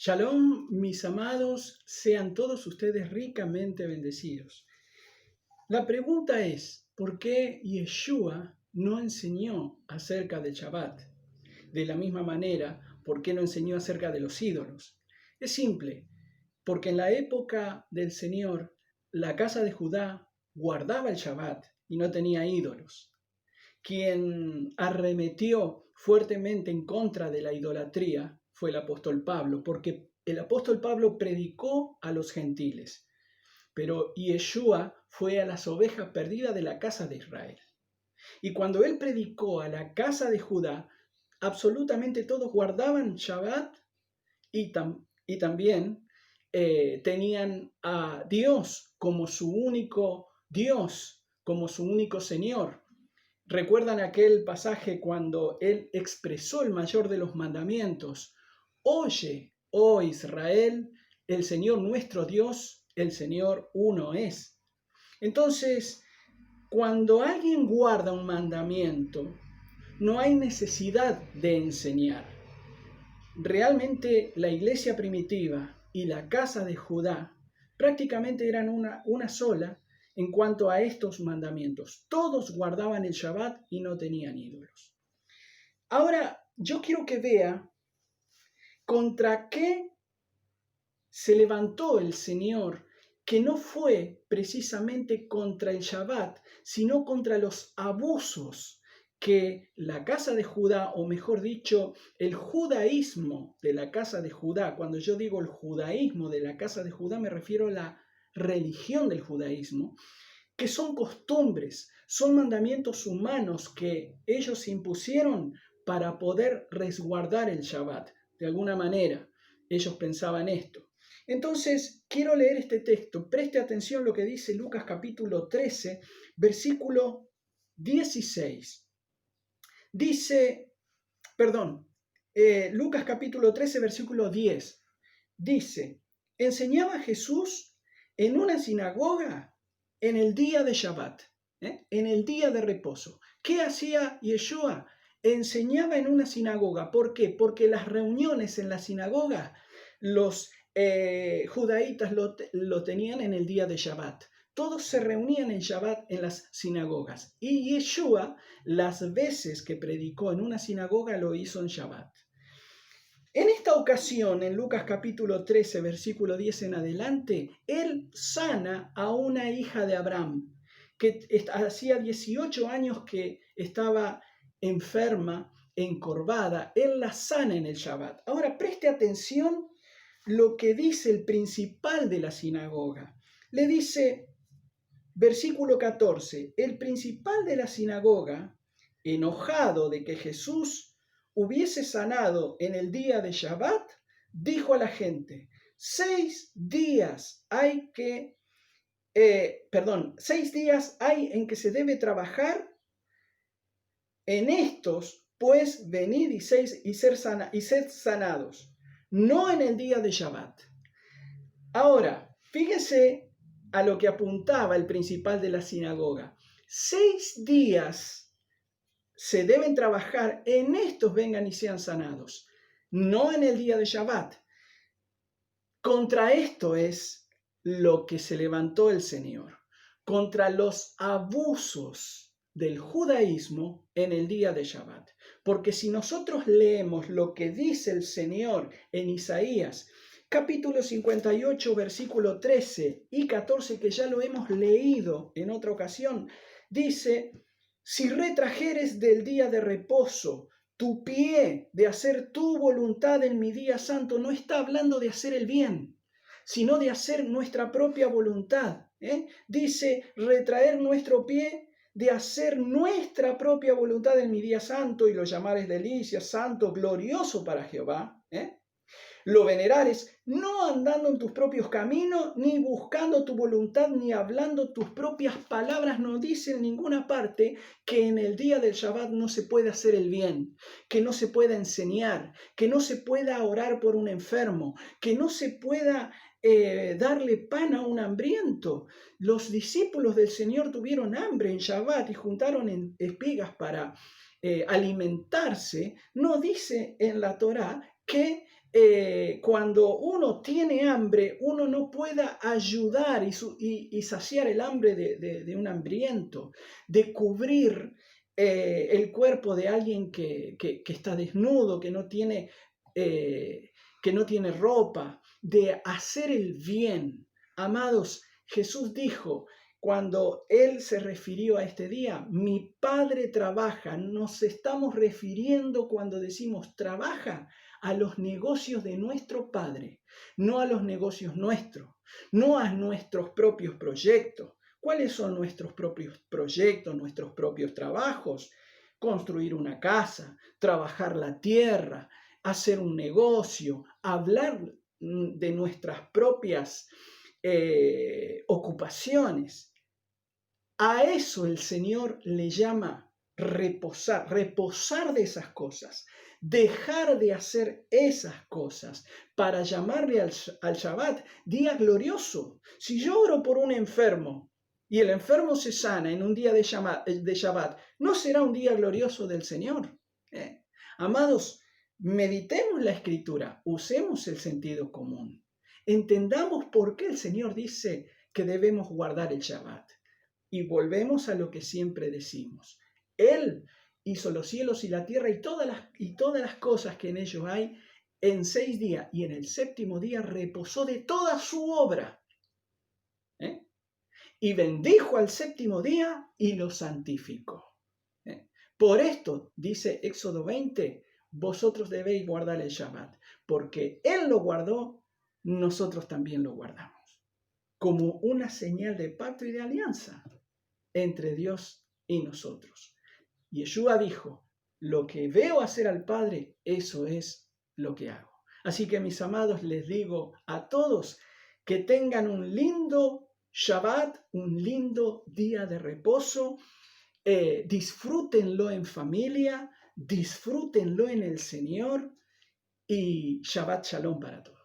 Shalom, mis amados, sean todos ustedes ricamente bendecidos. La pregunta es, ¿por qué Yeshua no enseñó acerca del Shabbat? De la misma manera, ¿por qué no enseñó acerca de los ídolos? Es simple, porque en la época del Señor, la casa de Judá guardaba el Shabbat y no tenía ídolos. Quien arremetió fuertemente en contra de la idolatría fue el apóstol Pablo, porque el apóstol Pablo predicó a los gentiles, pero Yeshua fue a las ovejas perdidas de la casa de Israel. Y cuando él predicó a la casa de Judá, absolutamente todos guardaban Shabbat y también tenían a Dios como su único Dios, como su único Señor. ¿Recuerdan aquel pasaje cuando él expresó el mayor de los mandamientos? Oye, oh Israel, el Señor nuestro Dios, el Señor uno es. Entonces, cuando alguien guarda un mandamiento, no hay necesidad de enseñar. Realmente la iglesia primitiva y la casa de Judá prácticamente eran una sola en cuanto a estos mandamientos. Todos guardaban el Shabbat y no tenían ídolos. Ahora, yo quiero que vea contra qué se levantó el Señor, que no fue precisamente contra el Shabbat, sino contra los abusos que la casa de Judá, o mejor dicho, el judaísmo de la casa de Judá. Cuando yo digo el judaísmo de la casa de Judá, me refiero a la religión del judaísmo, que son costumbres, son mandamientos humanos que ellos impusieron para poder resguardar el Shabbat. De alguna manera, ellos pensaban esto. Entonces, quiero leer este texto. Preste atención a lo que dice Lucas capítulo 13, versículo 16. Lucas capítulo 13, versículo 10. Dice, enseñaba Jesús en una sinagoga en el día de Shabbat, en el día de reposo. ¿Qué hacía Yeshua? Enseñaba en una sinagoga. ¿Por qué? Porque las reuniones en la sinagoga, los judaítas lo tenían en el día de Shabbat. Todos se reunían en Shabbat en las sinagogas. Y Yeshua, las veces que predicó en una sinagoga, lo hizo en Shabbat. En esta ocasión, en Lucas capítulo 13, versículo 10 en adelante, él sana a una hija de Abraham, que hacía 18 años que estaba enferma, encorvada. Él la sana en el Shabbat. Ahora, preste atención lo que dice el principal de la sinagoga. Le dice, versículo 14, el principal de la sinagoga, enojado de que Jesús hubiese sanado en el día de Shabbat, dijo a la gente, 6 días hay 6 días hay en que se debe trabajar. En estos, pues, venid y sed sanados, no en el día de Shabbat. Ahora, fíjese a lo que apuntaba el principal de la sinagoga. 6 días se deben trabajar, en estos vengan y sean sanados, no en el día de Shabbat. Contra esto es lo que se levantó el Señor, contra los abusos del judaísmo en el día de Shabbat. Porque si nosotros leemos lo que dice el Señor en Isaías, capítulo 58, versículo 13 y 14, que ya lo hemos leído en otra ocasión, dice, si retrajeres del día de reposo tu pie de hacer tu voluntad en mi día santo, no está hablando de hacer el bien, sino de hacer nuestra propia voluntad. Dice, retraer nuestro pie de hacer nuestra propia voluntad en mi día santo, y lo llamares delicia, santo, glorioso para Jehová. Lo venerares, no andando en tus propios caminos, ni buscando tu voluntad, ni hablando tus propias palabras. No dice en ninguna parte que en el día del Shabbat no se puede hacer el bien, que no se pueda enseñar, que no se pueda orar por un enfermo, que no se pueda darle pan a un hambriento. Los discípulos del Señor tuvieron hambre en Shabbat y juntaron espigas para alimentarse. No dice en la Torá que cuando uno tiene hambre, uno no pueda ayudar y saciar el hambre de un hambriento, de cubrir el cuerpo de alguien que está desnudo, que no tiene ropa, de hacer el bien. Amados, Jesús dijo, cuando Él se refirió a este día, mi Padre trabaja. Nos estamos refiriendo cuando decimos trabaja a los negocios de nuestro Padre, no a los negocios nuestros, no a nuestros propios proyectos. ¿Cuáles son nuestros propios proyectos, nuestros propios trabajos? Construir una casa, trabajar la tierra, hacer un negocio, hablar de nuestras propias ocupaciones. A eso el Señor le llama reposar, reposar de esas cosas, dejar de hacer esas cosas para llamarle al Shabbat día glorioso. Si yo oro por un enfermo y el enfermo se sana en un día de Shabbat, ¿no será un día glorioso del Señor? Amados, meditemos la Escritura, usemos el sentido común, entendamos por qué el Señor dice que debemos guardar el Shabbat. Y volvemos a lo que siempre decimos. Él hizo los cielos y la tierra y todas las cosas que en ellos hay en 6 días. Y en el 7º día reposó de toda su obra. Y bendijo al 7º día y lo santificó. Por esto, dice Éxodo 20, vosotros debéis guardar el Shabbat. Porque Él lo guardó, nosotros también lo guardamos. Como una señal de pacto y de alianza entre Dios y nosotros. Yeshua dijo, lo que veo hacer al Padre, eso es lo que hago. Así que mis amados, les digo a todos que tengan un lindo Shabbat, un lindo día de reposo, disfrútenlo en familia, disfrútenlo en el Señor y Shabbat Shalom para todos.